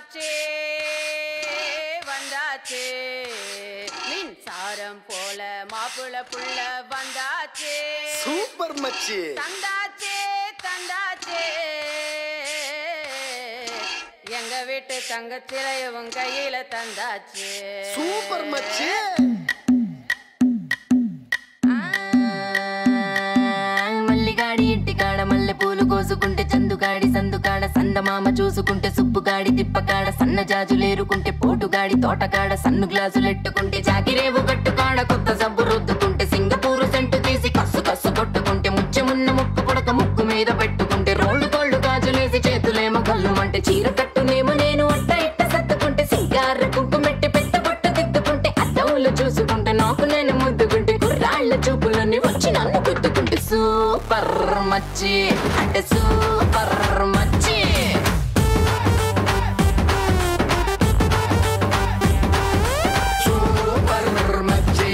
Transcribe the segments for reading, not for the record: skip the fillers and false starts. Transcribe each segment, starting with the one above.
வந்தாச்சே வந்தாச்சே மின்சாரம் போல மாப்பிள புள்ள வந்தாச்சே சூப்பர் மச்சி தந்தாச்சே தந்தாச்சே எங்க வீட்டு தங்கச்சிலை உன் கையில தந்தாச்சே சூப்பர் மச்சி మల్లిగాడి ఇంటికాడ మల్లె పూలు కోసుకుంటే చందుగాడి సందుకాడ సందమామ చూసుకుంటే సుబ్బుగాడి తిప్పకాడ సన్న జాజులేరుకుంటే పోటుగాడి తోటకాడ సన్ను గ్లాసులెట్టుకుంటే జాకిరేవు గట్టుకాడ కొత్త సబ్బు రుద్దుకుంటే సింగపూరు సెంటు తీసి కస్సు కస్సు కొట్టుకుంటే ముచ్చెమున్న ముక్కు పొడక ముక్కు మీద పెట్టుకుంటే రోడ్డు కోళ్ళు గాజులేసి చేతులేమో గల్లుమంటే చీర కట్టునేమో నేను అట్ట ఇట్ట సత్తుకుంటే సింగార కుంకుమెట్టి పెద్ద బొట్టు దిద్దుకుంటే అద్దవులు చూసుకుంటే నాకు నేను ముద్దుకుంటే కుర్రాళ్ళ చూపులని వచ్చి నన్ను గుద్దుకుంటే సూపర్ మచ్చి అంటే సూపర్ మచ్చి సూపర్ మచ్చి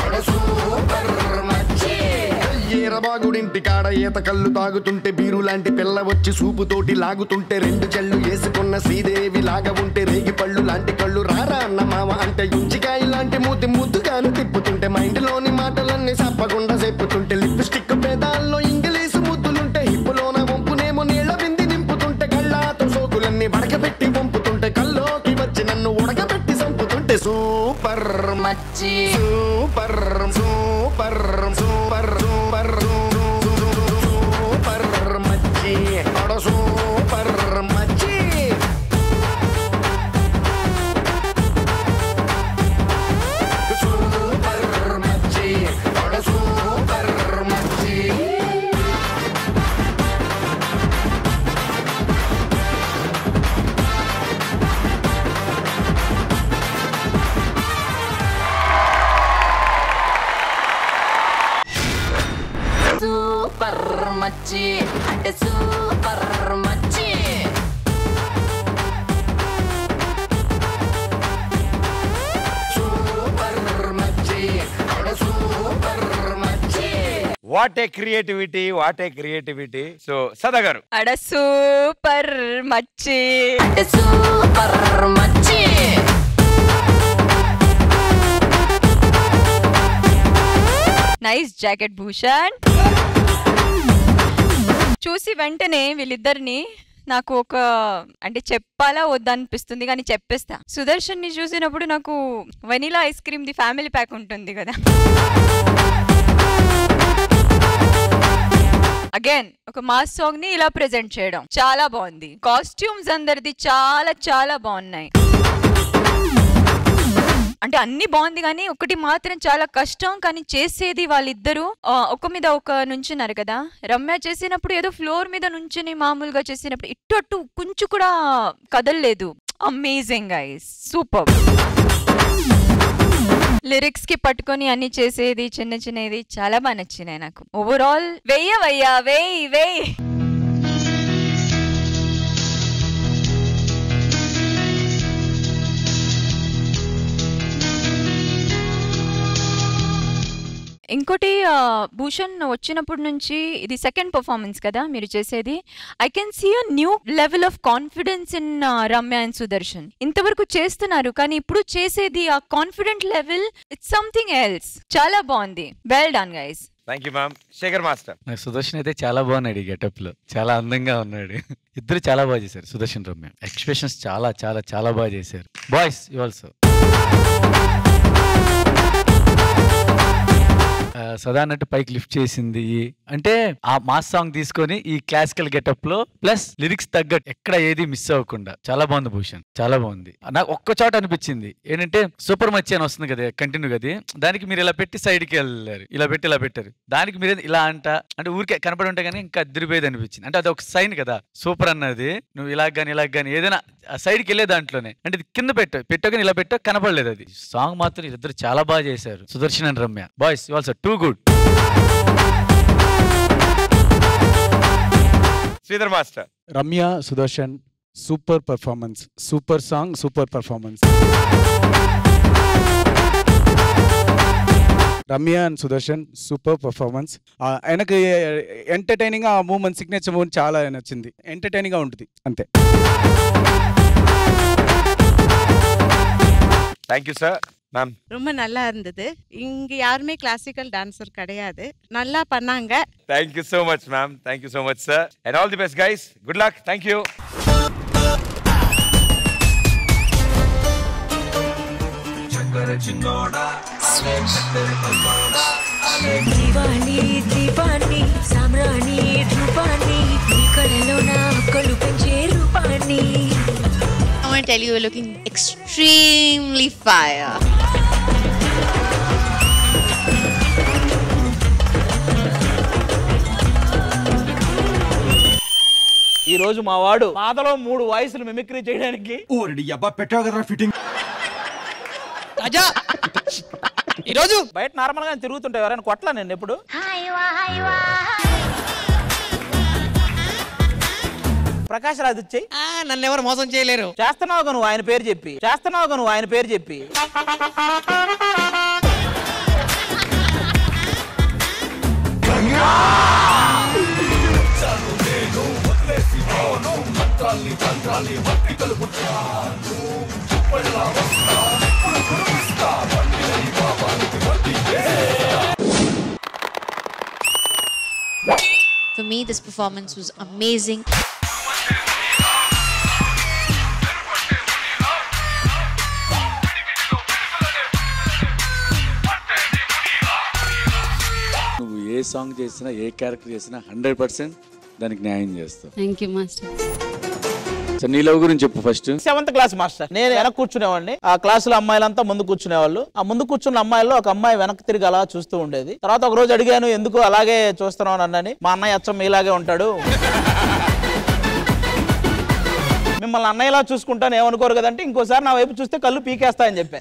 అంటే సూపర్ మచ్చి ఏరబాగుడింటి కాడ ఈత కళ్ళు తాగుతుంటే బీరు లాంటి పిల్ల వచ్చి సూపుతోటి లాగుతుంటే రెండు చెళ్ళు వేసుకున్న శ్రీదేవి లాగా ఉంటే రేగి పళ్ళు లాంటి కళ్ళు రారా అన్న మామ అంటే ఉంచికాయ లాంటి మూతి ముద్దుగాను తిప్పుతుంటే మైండ్లోని మాటలన్నీ సప్పకుండా చెప్పుతుంటే లిప్స్టిక్ పేదాల్లో ఇంగ్లీషు ముద్దులుంటే హిప్పులోన వంపునేమో నీళ్ళ బింది నింపుతుంటే కళ్ళాతో సోకులన్నీ వడకబెట్టి వంపుతుంటే కల్లోకి వచ్చి నన్ను ఉడకబెట్టి చంపుతుంటే సూపర్ మచ్చి super super super super super మచ్చి అడ సూపర్ మచ్చి సూపర్ మచ్చి అడ సూపర్ మచ్చి సూపర్ మచ్చి అంటే సూపర్ మచ్చి సూపర్ మచ్చి అడ సూపర్ మచ్చి వాట్ ఏ క్రియేటివిటీ సో సదా గారు అడ సూపర్ మచ్చి అంటే సూపర్ మచ్చి నైస్ జాకెట్ భూషణ్. చూసి వెంటనే వీళ్ళిద్దరిని నాకు ఒక అంటే చెప్పాలా వద్దనిపిస్తుంది కానీ చెప్పేస్తా. సుదర్శన్ ని చూసినప్పుడు నాకు vanilla ice cream the family pack ఉంటుంది కదా, అగైన్ ఒక మాస్ సాంగ్ ని ఇలా ప్రెజెంట్ చేయడం చాలా బాగుంది. కాస్ట్యూమ్స్ అందరిది చాలా చాలా బాగున్నాయి. అంటే అన్ని బాగుంది కానీ ఒకటి మాత్రం చాలా కష్టం, కానీ చేసేది వాళ్ళిద్దరూ ఒక మీద ఒక నుంచున్నారు కదా. రమ్య చేసినప్పుడు ఏదో ఫ్లోర్ మీద నుంచుని మామూలుగా చేసినప్పుడు ఇటు అటు కొంచెం కూడా కదలలేదు. Amazing guys, super. లిరిక్స్ కి పట్టుకొని అన్ని చేసేది చిన్న చిన్నది చాలా బాగా నచ్చినాయి నాకు. ఓవరాల్ వెయ్యవయ్యా వెయ్యి. ఇంకోటి భూషణ్ వచ్చినప్పటి నుంచి ఇది సెకండ్ పర్ఫార్మెన్స్ కదా మీరు చేసేది. I can see a new level of confidence in Ramya and Sudarshan. ఇంతవరకు చేస్తున్నారు కానీ ఇప్పుడు చేసేది ఆ confident level, it's something else. చాలా బాగుంది. Well done guys. Thank you ma'am. Shekhar master. నాకు సుదర్శన్ అయితే చాలా బాగున్నాడు ఈ గెటప్ లో, చాలా అందంగా ఉన్నాడు. ఇద్దరు చాలా బాగా చేశారు, సుదర్శన్ రమ్య. ఎక్స్ప్రెషన్స్ చాలా చాలా చాలా బాగా చేశారు. Boys you also. సదా అన్నట్టు పైకి లిఫ్ట్ చేసింది అంటే ఆ మాస్ సాంగ్ తీసుకొని ఈ క్లాసికల్ గెటప్ లో ప్లస్ లిరిక్స్ తగ్గట్టు ఎక్కడ ఏది మిస్ అవ్వకుండా చాలా బాగుంది భూషణ్, చాలా బాగుంది. నాకు ఒక్క చోట అనిపించింది ఏంటంటే సూపర్ మచ్చి అని వస్తుంది కదా కంటిన్యూ కదా, దానికి మీరు ఇలా పెట్టి సైడ్ కి వెళ్ళారు, ఇలా పెట్టారు. దానికి మీరు ఇలా అంటే ఊరికే కనపడి ఉంటే కానీ ఇంకా అదిరిపోయేది అనిపించింది. అంటే అది ఒక సైన్ కదా సూపర్ అన్నది. నువ్వు ఇలా గానీ ఏదైనా సైడ్కి వెళ్ళే దాంట్లోనే అంటే కింద పెట్టగానే ఇలా పెట్టా కనపడలేదు. అది సాంగ్ మాత్రం ఇద్దరు చాలా బాగా చేశారు, Sudarshan and Ramya. Boys you also too good. Sridhar master. Ramya Sudarshan super performance, super song, super performance. Ramya and Sudarshan super performance. ఆయనకి ఎంటర్టైనింగ్ ఆ మూమెంట్, సిగ్నేచర్ మూమెంట్ చాలా నచ్చింది. ఎంటర్టైనింగ్ గా ఉంటుంది అంతే. Thank you sir. மேம் ரொம்ப நல்லா இருந்தது. இங்க யாருமே கிளாசிக்கல் டான்சர் கிடையாது. நல்லா பண்ணாங்க. Thank you so much ma'am. Thank you so much sir. And all the best guys. Good luck. Thank you. దీవాని దీపాన్ని సామ్రాణి రూపాన్ని నీ కళ్ళలో నా కళ్ళు పెంచే రూపాన్ని. I want to tell you, you're looking extremely fire. ఈ రోజు మా వాడు పాదలో 3 వాయిస్లు మిమిక్రీ చేయడానికి ఓరెడి అబ్బా పెట్టావు కదా ఫిట్టింగ్. రాజా ఈ రోజు బయట నార్మల్ గా తిరుగుతుంటే ఎవరైనా కొట్లా నేను ఎప్పుడు ప్రకాష్ రాజ్ వచ్చాయి నన్ను ఎవరు మోసం చేయలేరు. చేస్తున్నావు నువ్వు ఆయన పేరు చెప్పి For me, this performance was amazing. నువ్వు ఏ సాంగ్ చేసినా ఏ క్యారెక్టర్ చేసినా 100% దానికి న్యాయం చేస్తావు. Thank you master. నీ లవ్ గురించి చెప్పు ఫస్ట్. 7th class master. నేను వెనక కూర్చునేవాడిని. ఆ క్లాసులో అమ్మాయిలంతా ముందు కూర్చునేవాళ్ళు. ఆ ముందు కూర్చున్న అమ్మాయిల్లో ఒక అమ్మాయి వెనక్కి తిరిగి అలా చూస్తూ ఉండేది. తర్వాత ఒక రోజు అడిగాను, ఎందుకు అలాగే చూస్తున్నావు అన్నని. మా అన్నయ్య అచ్చం మీలాగే ఉంటాడు, మిమ్మల్ని అన్నయ్యలా చూసుకుంటాను ఏమనుకోరు కదంటే ఇంకోసారి నా వైపు చూస్తే కళ్ళు పీకేస్తా అని చెప్పా.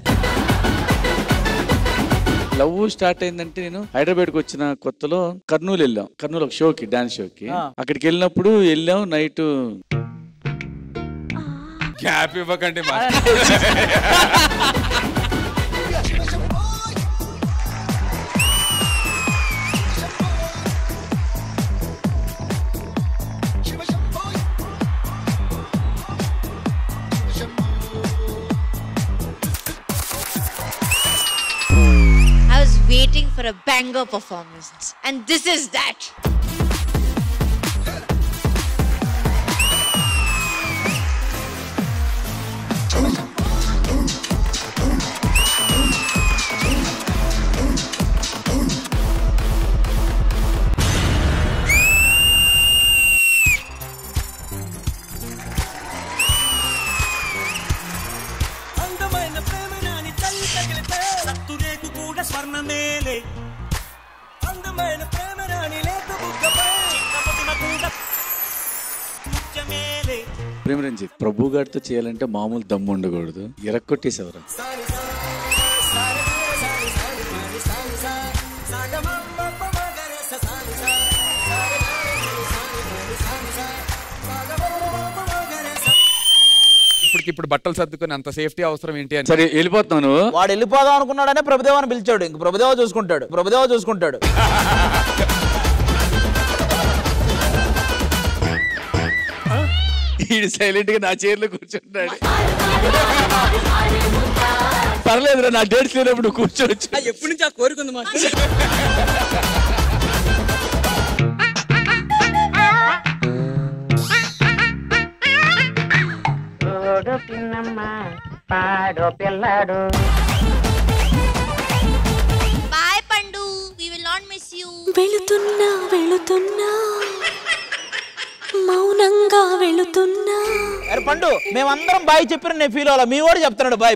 లవ్ స్టార్ట్ అయిందంటే నేను హైదరాబాద్కి వచ్చిన కొత్తలో కర్నూలు వెళ్ళాం. కర్నూలు ఒక షోకి, డాన్స్ షోకి. అక్కడికి వెళ్ళినప్పుడు వెళ్ళాం. నైట్ గ్యాప్ ఇవ్వకండి. I was waiting for a banger performance, and this is that. ప్రేమరంజిత్ ప్రభు గారితో చేయాలంటే మామూలు దమ్ము ఉండకూడదు. ఎరక్కొట్టేసేవరా. ఇప్పుడు బట్టలు సర్దుకొని అంత సేఫ్టీ అవసరం ఏంటి అని. సరే వెళ్ళిపోతున్నాను. వాడు వెళ్ళిపోదాం అనుకున్నాడనే ప్రభుదేవాన్ని పిలిచాడు. ఇంక ప్రభుదేవ చూసుకుంటాడు. ఈడు సైలెంట్ గా నా చైర్లో కూర్చుంటాడు. పర్లేదురా, నా డేట్స్ లేనప్పుడు కూర్చోవచ్చు. ఎప్పటి నుంచి ఆ కోరుకుంది master. Bye Pandu, we will not miss you. వెళుతున్నా మౌనంగా వెళుతున్నా. అరే పండు, మేమందరం బాయ్ చెప్పిన నేను ఫీల్ అవ్వాలా, మీ వాడు చెప్తున్నాడు బాయ్.